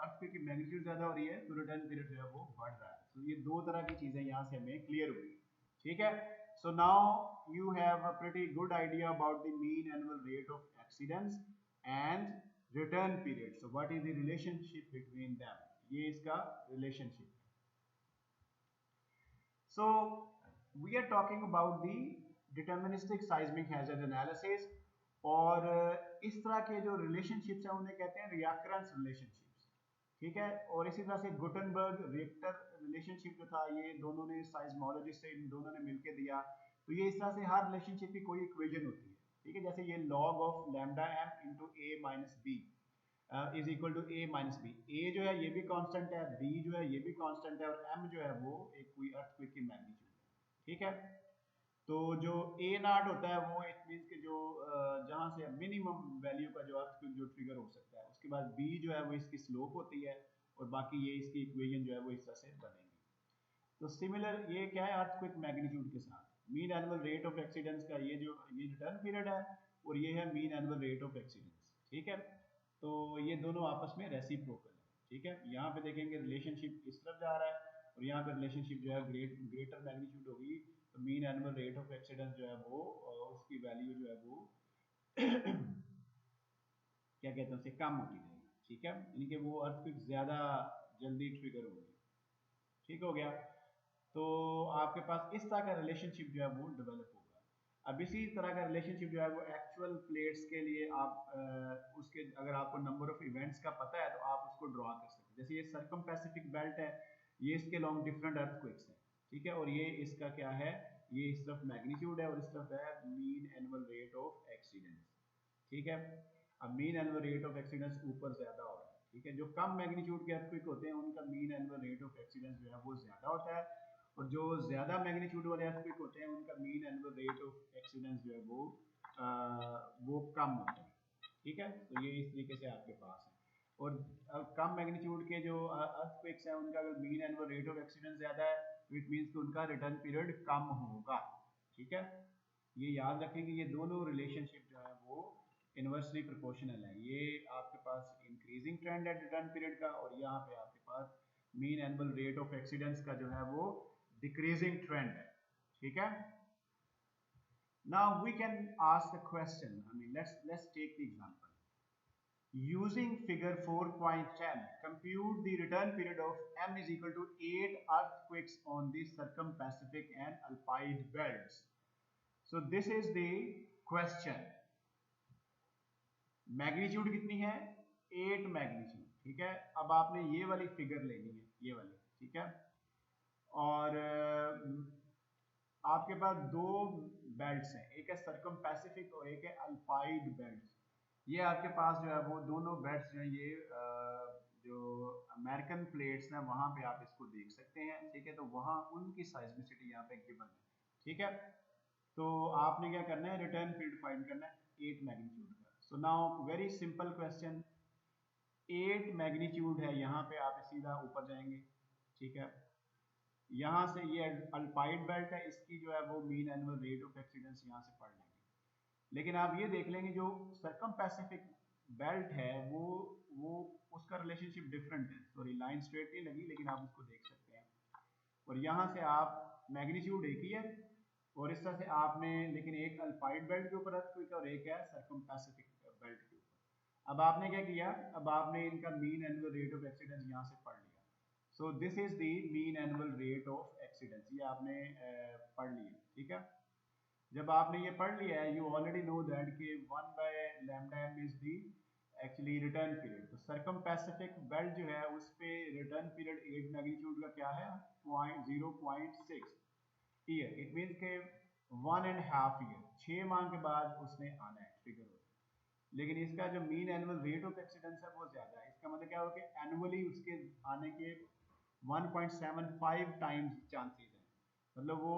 अर्थक्वेक की मैग्नीट्यूड ज्यादा हो रही है तो रिटर्न पीरियड जो है वो बढ़ रहा है। तो ये दो तरह की चीजें यहाँ से हमें क्लियर हुई। ठीक है, so now you have a pretty good idea about the mean annual rate of accidents and return period. So what is the relationship between them? ये इसका relationship। So we are talking about the deterministic seismic hazard analysis, और इस तरह के जो relationships हैं उन्हें कहते हैं reoccurrence relationships। ठीक है, और इसी तरह से गुटनबर्ग रिएक्टर रिलेशनशिप जो था ये दोनों ने साइज्मोलॉजिस्ट से इन दोनों ने मिलकर दिया। तो ये इस तरह से हर रिलेशनशिप की कोई इक्वेशन होती है। ठीक है, जैसे ये log of lambda M into A minus B is equal to A minus B. A जो है ये भी कांस्टेंट है, बी जो है ये भी कांस्टेंट है, और एम जो है वो एक कोई अर्थक्वेक की मैग्नीट्यूड है। ठीक है, तो जो ए नॉट होता है वो इट मींस कि जो जहां से मिनिमम वैल्यू का जो अर्थक्वेक जो ट्रिगर हो सकता है, उसके बाद बी जो है वो इसकी स्लोप होती है, और बाकी ये इसकी इक्वेशन जो है वो इस तरह से बनेगी। तो सिमिलर ये क्या है अर्थक्वेक मैग्नीट्यूड के साथ मीन एनुअल रेट ऑफ एक्सीडेंस का ये जो ये रिटर्न पीरियड है, और ये है mean annual rate of exceedance. ठीक है, तो ये दोनों आपस में रेसिप्रोकल है। ठीक है, यहाँ पे देखेंगे रिलेशनशिप इस तरफ जा रहा है, और यहाँ पे रिलेशनशिप जो है ग्रेटर मैग्नीट्यूड होगी तो मीन एनुअल रेट ऑफ एक्सीडेंस जो है वो उसकी वैल्यू जो है वो क्या कहते हैं उसे कम होती जाएगी। ठीक है, यानी कि वो अर्थक्वेक ज्यादा जल्दी ट्रिगर होगी। ठीक हो गया, तो आपके पास इस तरह का रिलेशनशिप जो है वो डेवलप होगा। अब इसी तरह का रिलेशनशिप जो है वो एक्चुअल प्लेट्स के लिए आप उसके अगर आपको नंबर ऑफ इवेंट्स का पता है तो आप उसको ड्रॉ कर सकते हैं। जैसे ये सर्कम पैसिफिक बेल्ट है, ये इसके लॉन्ग डिफरेंट अर्थक्वेक्स है। ठीक है, और ये इसका क्या है, ये इस तरफ मैग्नीट्यूड है और इस तरफ है mean annual rate of exceedance. ठीक है, अब मीन एनुअल रेट ऑफ एक्सीडेंस ऊपर ज्यादा हो रहा है। ठीक है, जो कम मैग्नीट्यूड के अर्थक्वेक होते हैं उनका मीन एनुअल रेट ऑफ एक्सीडेंस जो है वो ज्यादा होता है, और जो ज्यादा मैग्नीट्यूड वाले अर्थक्वेक होते हैं उनका मीन एनुअल रेट ऑफ एक्सीडेंस जो है वो कम होता है। ठीक है, तो ये इस तरीके से आपके पास है। और कम मैग्नीट्यूड के जो अर्थक्वेक्स हैं उनका अगर मीन एनुअल रेट ऑफ एक्सीडेंस ज्यादा है तो इट मींस कि उनका रिटर्न पीरियड कम होगा। ठीक है, ये याद रखें कि ये दोनों रिलेशनशिप जो है वो इनवर्सली प्रोपोर्शनल है। ये आपके पास इंक्रीजिंग ट्रेंड है रिटर्न पीरियड का, और यहाँ पे आपके पास मीन एनुअल रेट ऑफ एक्सीडेंस का जो है वो डिक्रीजिंग ट्रेंड है। ठीक है, now we can ask a question, I mean let's take the example using figure 4.10 compute the return period of m is equal to 8 earthquakes on the circum-Pacific and alpine belts. So this is the question, magnitude कितनी है, 8 मैग्नीट्यूड। ठीक है, अब आपने ये वाली फिगर लेनी है, ये वाली। ठीक है, और आपके पास दो बेल्ट्स हैं, एक है सर्कम पैसिफिक और एक है अल्पाइड बेल्ट्स। ये आपके पास जो है वो दोनों बेल्ट्स जो है ये जो अमेरिकन प्लेट्स हैं वहां पे आप इसको देख सकते हैं। ठीक है, तो वहां उनकी साइज्मिसिटी यहाँ पे गिवन है। ठीक है, तो आपने क्या करना है, रिटर्न पीरियड फाइंड करना है 8 मैग्नीट्यूड का। So now very simple question, 8 magnitude है, यहाँ पे आप सीधा ऊपर जाएंगे। ठीक है, यहाँ से ये अल्पाइड बेल्ट है, इसकी जो है वो mean annual rate of exceedance यहाँ से पढ़ लेंगे। लेकिन आप ये देख लेंगे जो सरकम पैसिफिक बेल्ट है वो उसका रिलेशनशिप डिफरेंट है। सॉरी लाइन स्ट्रेट नहीं लगी, लेकिन आप उसको देख सकते हैं। और यहाँ से आप मैग्नीट्यूड एक ही है, और इस तरह से आपने, लेकिन एक अल्पाइड बेल्ट के ऊपर अर्थक्वेक और एक है सरकम पैसिफिक बेल्ट के ऊपर। अब आपने क्या किया, अब आपने इनका mean annual rate of exceedance यहाँ से पढ़ लिया। So this is the mean annual rate of exceedance, ये आपने पढ़ लिया, ठीक है। जब आपने ये पढ़ लिया है, यू ऑलरेडी नो दैट कि 1/λm is the actually return period. तो सरकम पैसिफिक बेल्ट जो है उस पे रिटर्न पीरियड 8 मैग्नीट्यूड का क्या है, 0.6 ईयर। इट मीन्स के 1.5 ईयर, 6 माह के बाद उसने आना है, ट्रिगर हो। लेकिन इसका जो मीन एनुअल रेट ऑफ एक्सीडेंस है वो ज्यादा है। इसका मतलब क्या हो कि एनुअली उसके आने के 1.75 टाइम्स चांसेस हैं। मतलब वो,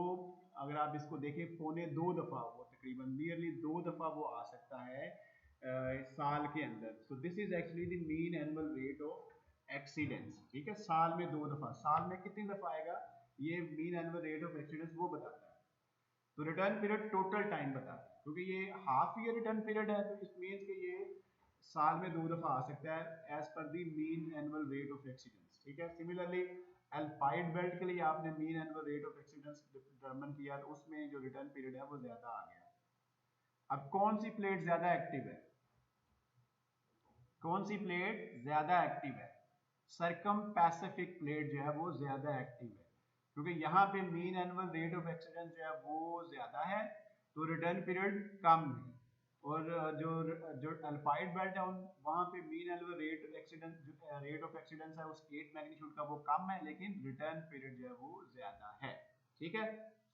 अगर आप इसको देखें, पौने 2 दफा, वो तकरीबन नियरली 2 दफा वो आ सकता है साल के अंदर। So this is actually the mean annual rate of exceedance, ठीक है। साल में 2 दफा, साल में कितनी दफा आएगा, ये मीन एनुअल रेट ऑफ एक्सीडेंस वो बताता है। तो रिटर्न पीरियड टोटल टाइम बताता है, क्योंकि ये हाफ ईयर रिटर्न पीरियड है, तो इट मींस कि ये साल में 2 दफा आ सकता है as per the mean annual rate of exceedance, ठीक है। सिमिलरली अल्पाइड बेल्ट के लिए आपने mean annual rate of exceedance determine किया, तो उसमें जो रिटर्न पीरियड है वो ज्यादा आ गया। अब कौन सी प्लेट ज्यादा एक्टिव है, कौन सी प्लेट ज्यादा एक्टिव है, सरकम पैसिफिक प्लेट जो है वो ज्यादा एक्टिव है, क्योंकि यहाँ पे मीन एनुअल रेट ऑफ एक्सीडेंस जो है वो ज्यादा है, तो रिटर्न पीरियड कम है। और जो जो अल्पाइड बेल्ट है वहाँ पे मीन एनुअल रेट ऑफ एक्सीडेंस है उस 8 मैग्नीट्यूड का वो कम है, लेकिन रिटर्न पीरियड जो है वो ज्यादा है, ठीक है।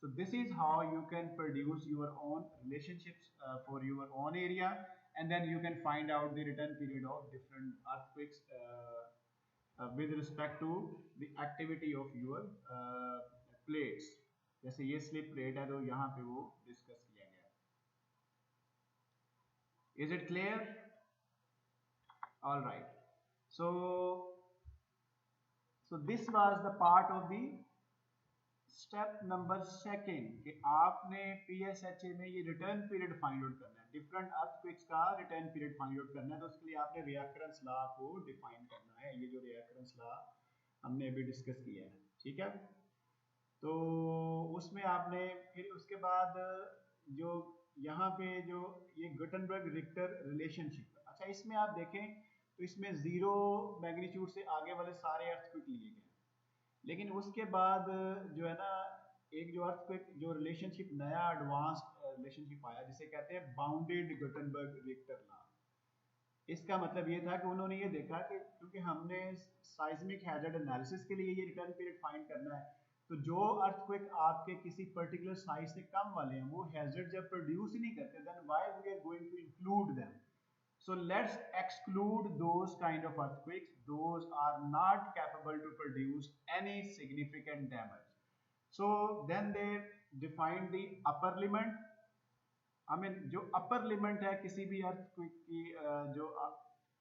So this is how you can produce your own relationships for your own area, and then you can find out the return period of different earthquakes with respect to the activity of your plates। जैसे ये स्लिप प्लेट है तो यहाँ पे वो डिस्कस किया गया। Is it clear? All right. So this was the part of the step number second, कि आपने पीएसएचए में ये रिटर्न पीरियड फाइंड आउट करना है, डिफरेंट अर्थक्वेक्स का रिटर्न पीरियड फाइंड आउट करना है। तो उसके लिए आपने रिएक्रेंस लॉ को डिफाइन करना है, ये जो रिएक्रेंस लॉ हमने अभी डिस्कस किया है, ठीक है। तो उसमें आपने फिर उसके बाद जो यहाँ पे जो ये गुटेनबर्ग रिक्टर रिलेशनशिप, अच्छा इसमें आप देखें तो इसमें 0 मैग्नीट्यूड से आगे वाले सारे अर्थक्वेक लिए गए, लेकिन उसके बाद जो है ना एक जो अर्थक्वेक जो रिलेशनशिप नया एडवांस रिलेशनशिप आया, जिसे कहते हैं बाउंडेड गुटेनबर्ग रिक्टर लॉ। इसका मतलब ये था कि उन्होंने ये देखा कि क्योंकि हमने साइज्मिक हैजर्ड एनालिसिस के लिए ये रिटर्न पीरियड फाइंड करना है, तो जो अर्थक्वेक आपके किसी पर्टिकुलर साइज से कम वाले हैं वो हैजर्ड जब प्रोड्यूस ही नहीं करते, then why we are going to include them. So let's exclude those kind of earthquakes. Those are not capable to produce any significant damage. So then they defined the upper limit. I mean जो upper limit है किसी भी earthquake की जो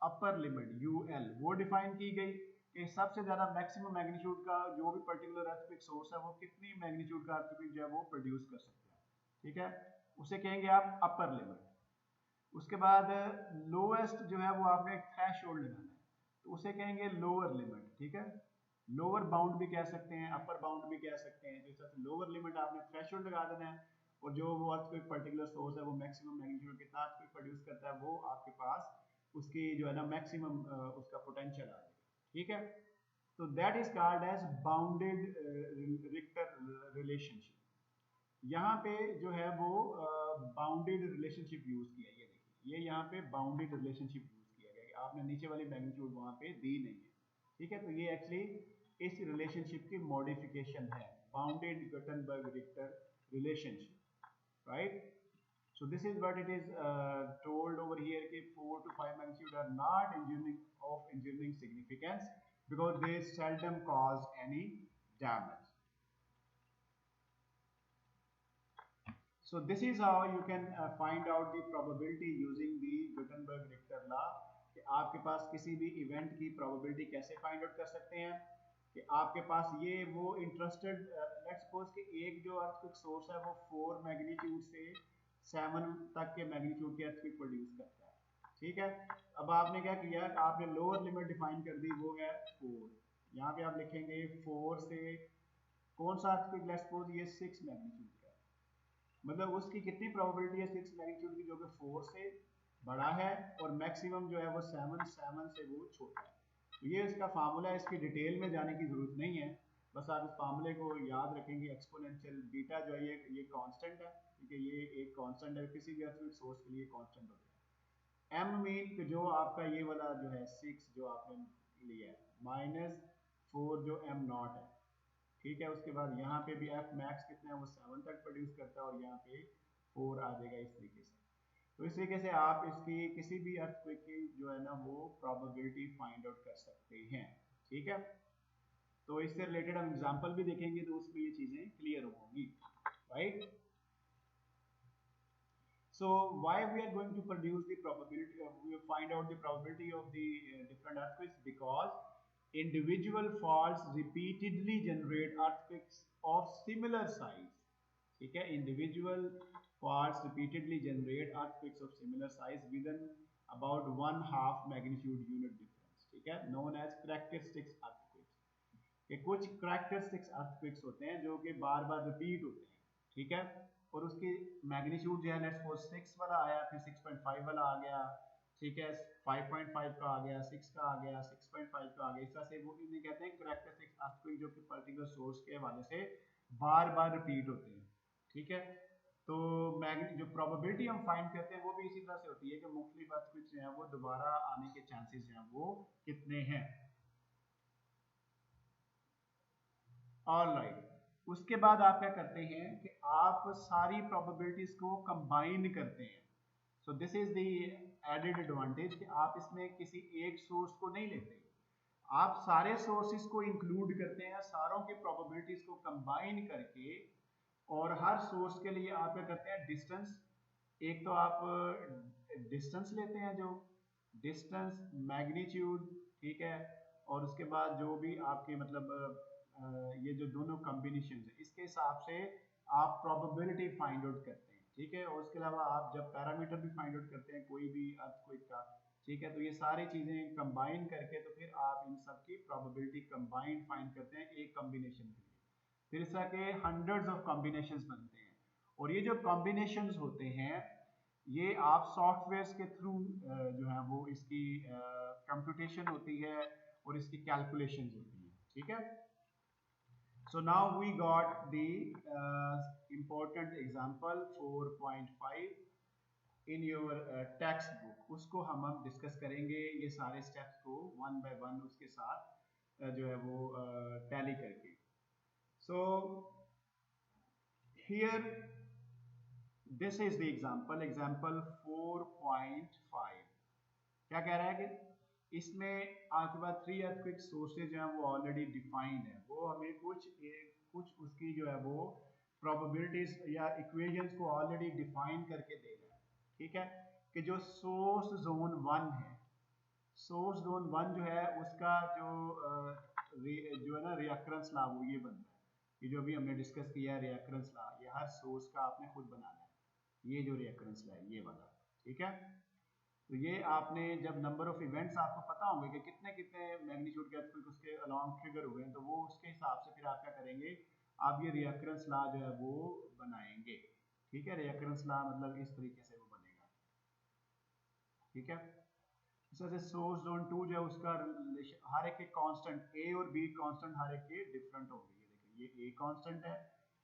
upper limit UL वो define की गई कि सबसे ज़्यादा maximum magnitude का जो भी particular earthquake source है वो कितनी magnitude का earthquake जो है वो produce कर सकता है, ठीक है। उसे कहेंगे आप upper limit। उसके बाद लोएस्ट जो है वो आपने थ्रेशोल्ड लगाना है, तो उसे कहेंगे लोअर लिमिट, ठीक है। लोअर बाउंड भी कह सकते हैं, अपर बाउंड भी कह सकते हैं। जैसे लोअर लिमिट आपने थ्रेशोल्ड लगा देना है, और जो वो अर्थक्वेक पर्टिकुलर सोर्स है वो मैक्सिमम मैग्नीट्यूड कितना अर्थक्वेक प्रोड्यूस करता है वो आपके पास उसकी जो है ना मैक्सिमम उसका पोटेंशियल आ जाएगा, ठीक है। तो that is called as bounded Richter relationship. यहाँ पे जो है वो बाउंडेड रिलेशनशिप यूज किया, ये देखिए ये यहाँ पे बाउंडेड रिलेशनशिप यूज किया गया कि आपने नीचे वाली मैग्नीट्यूड वहाँ पे दी नहीं है, ठीक है। तो ये एक्चुअली इस रिलेशनशिप की मॉडिफिकेशन है, bounded Gutenberg Richter relationship, right. So this is what it is told over here कि 4 to 5 magnitude are not engineering significance because they seldom cause any damage. So this is how you can find out the probability using the Gutenberg-Richter law कि आपके पास किसी भी इवेंट की probability कैसे find out कर सकते हैं कि आपके पास ये वो इंटरेस्टेड लेट्स सपोज कि एक जो अर्थक्वेक सोर्स है वो 4 मैग्नीट्यूड से 7 तक के मैग्नीट्यूड के अर्थक्वेक प्रोड्यूस करता है। ठीक है, अब आपने क्या किया, आपने लोअर लिमिट डिफाइन कर दी, वो है 4। यहाँ पे आप लिखेंगे 4 से कौन सा अर्थक्वेक, लेट्स सपोज ये 6 मैग्नीट्यूड का है, मतलब उसकी कितनी प्रोबेबिलिटी है 6 मैग्नीट्यूड की, जो कि 4 से बड़ा है, और मैक्सिमम जो है वो 7 से वो छोटा है। तो ये इसका फार्मूला है, इसकी डिटेल में जाने की जरूरत नहीं है, बस आप इस फार्मूले को याद रखेंगे। एक्सपोनेंशियल बीटा जो है ये कांस्टेंट है, ठीक है, ये एक कांस्टेंट है, किसी भी अर्थक्वेक सोर्स के लिए कांस्टेंट होता है। एम मीन जो आपका ये वाला जो है 6 जो आपने लिया है, -4 जो एम नॉट है, ठीक है। उसके बाद यहाँ पे भी एफ मैक्स कितना है, वो 7 तक प्रोड्यूस करता है, और यहाँ पे 4 आ जाएगा इस तरीके से। तो इस तरीके से आप इसकी किसी भी अर्थक्वेक की जो है ना वो प्रोबेबिलिटी फाइंड आउट कर सकते हैं। ठीक है, तो इससे रिलेटेड हम एग्जांपल भी देखेंगे, तो उसमें ये चीजें क्लियर होंगी, right. So why we are going to produce the probability, we will find out the probability of the different earthquakes, because individual faults repeatedly generate earthquakes of similar size. ठीक है, individual faults repeatedly generate earthquakes of similar size within about 1/2 magnitude unit difference, ठीक है, known as characteristics earthquakes। कि कुछ characteristics earthquakes होते हैं जो कि बार बार रिपीट होते हैं, ठीक है, और उसकी मैग्नीट्यूड जो है लेट्स सपोज 6 वाला आया, फिर 6.5 वाला आ गया, ठीक है, 5.5 का आ गया, 6 का आ गया, 6.5 का आ गया, इस तरह से वो इन्हें कहते हैं characteristics earthquake, जो कि पर्टिकुलर सोर्स के हवाले से बार बार रिपीट होते हैं। ठीक है, तो जो प्रोबेबिलिटी हम फाइंड करते हैं वो भी इसी तरह से होती है कि मुख्तलिफ अर्थक्वेक्स जो हैं वो दोबारा आने के चांसेस जो हैं वो कितने हैं। ऑलराइट, उसके बाद आप क्या करते हैं कि आप सारी प्रोबेबिलिटीज को कंबाइन करते हैं। So this is the added advantage कि आप इसमें किसी एक सोर्स को नहीं लेते, आप सारे सोर्सेज को इंक्लूड करते हैं, सारों की प्रोबेबिलिटीज को कंबाइन करके, और हर सोर्स के लिए आप क्या करते हैं, डिस्टेंस, एक तो आप डिस्टेंस लेते हैं, जो डिस्टेंस, मैग्नीट्यूड, ठीक है, और उसके बाद जो भी आपके मतलब ये जो दोनों कॉम्बिनेशन है, इसके हिसाब से आप प्रोबेबिलिटी फाइंड आउट करते हैं। ठीक है, और उसके अलावा आप जब पैरामीटर भी फाइंड आउट करते हैं कोई भी अर्थक्वेक का, ठीक है, तो ये सारी चीजें कंबाइन करके, तो फिर आप इन सब की प्रोबेबिलिटी कंबाइन फाइंड करते हैं एक कॉम्बिनेशन के लिए। फिर इस तरह के हंड्रेड्स ऑफ कॉम्बिनेशंस बनते हैं, और ये जो कॉम्बिनेशंस होते हैं ये आप सॉफ्टवेयर्स के थ्रू जो है वो इसकी कंप्यूटेशन होती है और इसकी कैलकुलेशंस होती हैं। ठीक है, so now we got the important example 4.5 in your text book, उसको हम डिस्कस करेंगे, ये सारे स्टेप्स को वन बाय वन उसके साथ जो है वो टैली करके। So here this is the example 4.5 क्या कह रहा है कि इसमें आपके पास 3 earthquake sources जो हैं वो ऑलरेडी डिफाइंड है, वो हमें कुछ उसकी जो है वो प्रोबेबिलिटीज या इक्वेशंस को ऑलरेडी डिफाइन करके दे रहा है। ठीक है, कि जो सोर्स जोन 1 है, सोर्स जोन 1 जो है उसका जो है ना रिएक्रेंस ला, वो ये बनता है, ये जो अभी हमने डिस्कस किया है रिएक्रेंस ला, ये हर सोर्स का आपने खुद बनाना है, ये जो रिएक्रेंस ला है ये वाला। ठीक है, तो ये आपने जब नंबर ऑफ इवेंट्स आपको पता होंगे कि कितने कितने मैग्नीट्यूड के अर्थक्वेक उसके अलॉन्ग ट्रिगर हुए हैं, तो वो उसके हिसाब से फिर आप क्या करेंगे, आप ये रिएक्रेंस लॉ जो है वो बनाएंगे। ठीक है, रिएक्रेंस लॉ मतलब इस तरीके से वो बनेगा। ठीक है, इस तरह से सोर्स जोन 2 जो है उसका हर एक के कांस्टेंट ए और बी कांस्टेंट हर एक के डिफरेंट होंगे। ये देखिए, ये ए कांस्टेंट है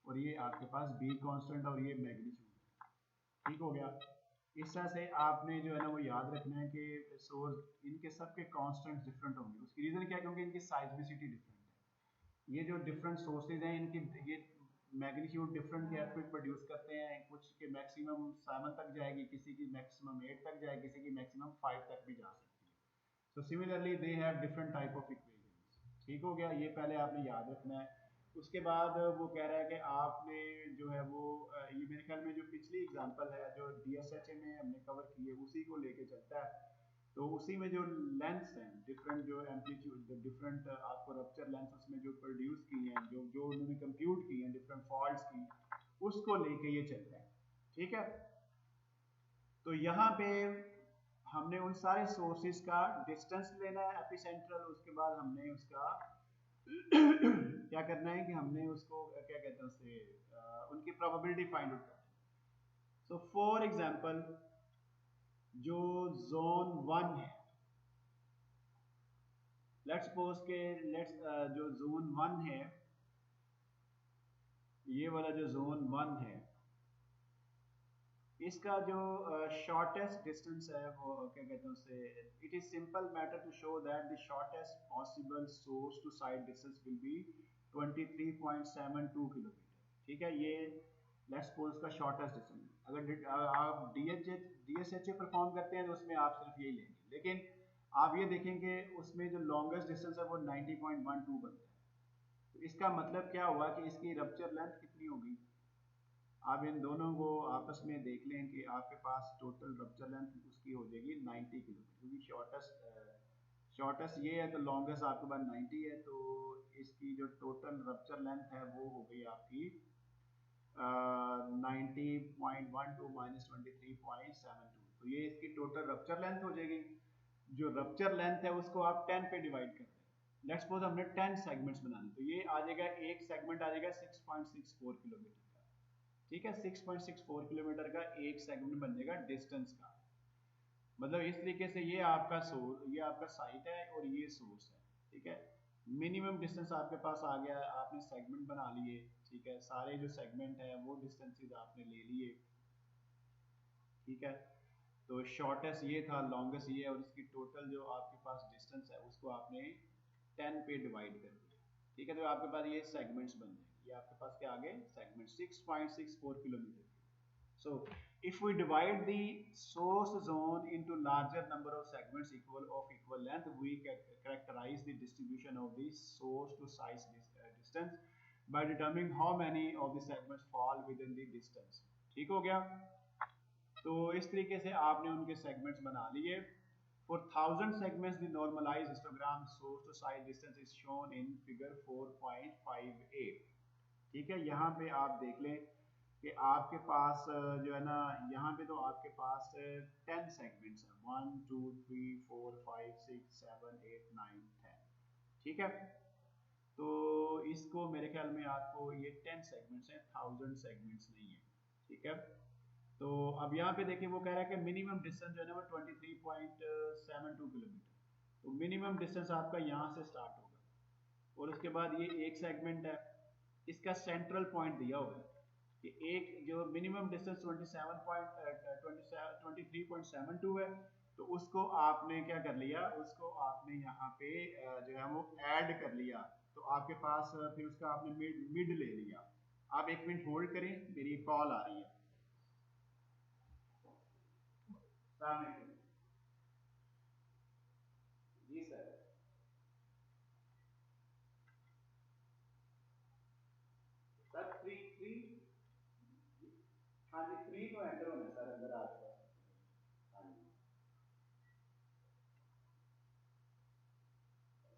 और ये आपके पास बी कांस्टेंट और ये मैग्नीट्यूड है। ठीक हो गया, इस तरह से आपने जो है ना वो याद रखना है कि सोर्स इनके सब के कांस्टेंट डिफरेंट होंगे। उसकी रीजन क्या है, क्योंकि इनकी साइजमिसिटी डिफरेंट है। ये जो डिफरेंट सोर्सेज हैं इनकी ये मैग्नीट्यूड डिफरेंट के अर्थक्वेक प्रोड्यूस करते हैं, कुछ के मैक्सिमम 7 तक जाएगी, किसी की मैक्सिमम 8 तक जाएगी, किसी की मैक्सिमम 5 तक भी जा सकती है। So similarly they have different type of equations. ठीक हो गया, ये पहले आपने याद रखना है। उसके बाद वो कह रहा है कि आपने जो है वो ये मेरे ख्याल में जो पिछली एग्जांपल है जो DSHA में हमने कवर की है उसी को लेके चलता है। तो उसी में जो लेंथ्स हैं डिफरेंट, जो एम्पलीट्यूड डिफरेंट आपको रप्चर लेंथ उसमें जो प्रोड्यूस की हैं, जो उन्होंने कंप्यूट की हैं डिफरेंट फॉल्ट्स की, उसको लेके ये चलता है। ठीक है, तो यहाँ पे हमने उन सारे सोर्सेज का डिस्टेंस लेना है एपिसेंट्रल, उसके बाद हमने उसका क्या करना है कि हमने उसको क्या कहते हैं उससे उनकी प्रोबेबिलिटी फाइंड आउट करनी है। सो फॉर एग्जांपल जो जोन 1 है, लेट्स सपोज के जो जोन 1 है, ये वाला जो जोन 1 है, इसका जो शॉर्टेस्ट डिस्टेंस है वो क्या कहते हैं उसे, it is simple matter to show that the shortest possible source to site distance will be 23.72 kilometre. ठीक है, ये लेट्स सपोज का शॉर्टेस्ट डिस्टेंस। अगर आप डीएसएचए परफॉर्म करते हैं तो उसमें आप सिर्फ यही लेंगे, लेकिन आप ये देखेंगे उसमें जो लॉन्गेस्ट डिस्टेंस है वो 90.12 बनता है। तो इसका मतलब क्या हुआ कि इसकी रप्चर लेंथ कितनी होगी। आप इन दोनों को आपस में देख लें कि आपके पास टोटल रप्चर लेंथ उसकी हो जाएगी 90 किलोमीटर, क्योंकि शॉर्टेस्ट ये है तो लॉन्गेस्ट आपके पास 90 है, तो इसकी जो टोटल रप्चर लेंथ है वो हो गई आपकी 90.12 माइनस 23.72, तो ये इसकी टोटल रप्चर लेंथ हो जाएगी। जो रप्चर लेंथ है उसको आप 10 पे डिवाइड कर दें। लेट्स सपोज हमने 10 सेगमेंट्स बनाने, तो ये आ जाएगा, एक सेगमेंट आ जाएगा 6.64 किलोमीटर का। ठीक है, 6.64 किलोमीटर का एक सेगमेंट बन जाएगा डिस्टेंस का। मतलब इस तरीके से ये आपका ये आपका साइट है और ये सोर्स है। ठीक है, मिनिमम डिस्टेंस आपके पास आ गया, आपने सेगमेंट बना लिए। ठीक है, सारे जो सेगमेंट है वो डिस्टेंसेस आपने ले लिए। ठीक है, तो शॉर्टेस्ट ये था, लॉन्गेस्ट ये है, और इसकी टोटल जो आपके पास डिस्टेंस है उसको आपने 10 पे डिवाइड कर दिया। ठीक है, तो आपके पास ये सेगमेंट्स बन जाएंगे। ये आपके पास क्या आ गए, segment 6.64 kilometre. So if we divide the source zone into larger number of segments equal length, we can characterize the distribution of the source to size distance by determining how many of the segments fall within the distance। ठीक हो गया, तो इस तरीके से आपने उनके सेगमेंट्स बना लिए। For 1000 segments, the normalized histogram source to size distance is shown in figure 4.58। ठीक है, यहाँ पे आप देख लें कि आपके पास जो है ना, यहाँ पे तो आपके पास 10 सेगमेंट्स हैं, 1 2 3 4 5 6 7 8 9 10। ठीक है, तो इसको मेरे ख्याल में आपको ये 10 सेगमेंट्स हैं, 1000 सेगमेंट्स नहीं है। ठीक है, तो अब यहाँ पे देखिए वो कह रहा है कि मिनिमम डिस्टेंस जो है ना वो 23.72 किलोमीटर। तो मिनिमम डिस्टेंस आपका यहाँ से स्टार्ट होगा, और उसके बाद ये एक सेगमेंट है, इसका सेंट्रल पॉइंट दिया होगा कि एक जो मिनिमम डिस्टेंस 23.72 है, तो उसको आपने क्या कर लिया, उसको आपने यहाँ पे जो है वो ऐड कर लिया। तो आपके पास फिर उसका आपने मिड ले लिया। आप एक मिनट होल्ड करें, मेरी कॉल आ रही है। जी सर। सर थ्री थ्री हाँ जी, थ्री तो एंटर होना है सर, अंदर आ जाओ। हाँ जी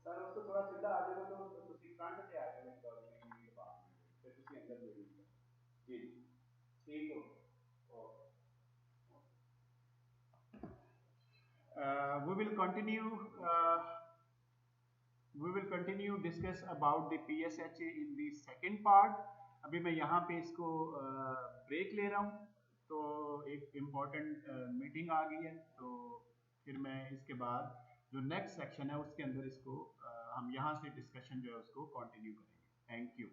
सर, उसको थोड़ा सीधा आ जाएगा तो ਤੁਸੀਂ फ्रंट ਤੇ आ जाओगे गवर्नमेंट डिपार्टमेंट, फिर ਤੁਸੀਂ अंदर ले लीजिए। जी जी, ठीक हो। We will continue discuss about the PSHA in the second part। अभी मैं यहाँ पे इसको ब्रेक ले रहा हूँ, तो एक इम्पोर्टेंट मीटिंग आ गई है, तो फिर मैं इसके बाद जो नेक्स्ट सेक्शन है उसके अंदर इसको हम यहाँ से डिस्कशन जो है उसको कंटिन्यू करेंगे। Thank you.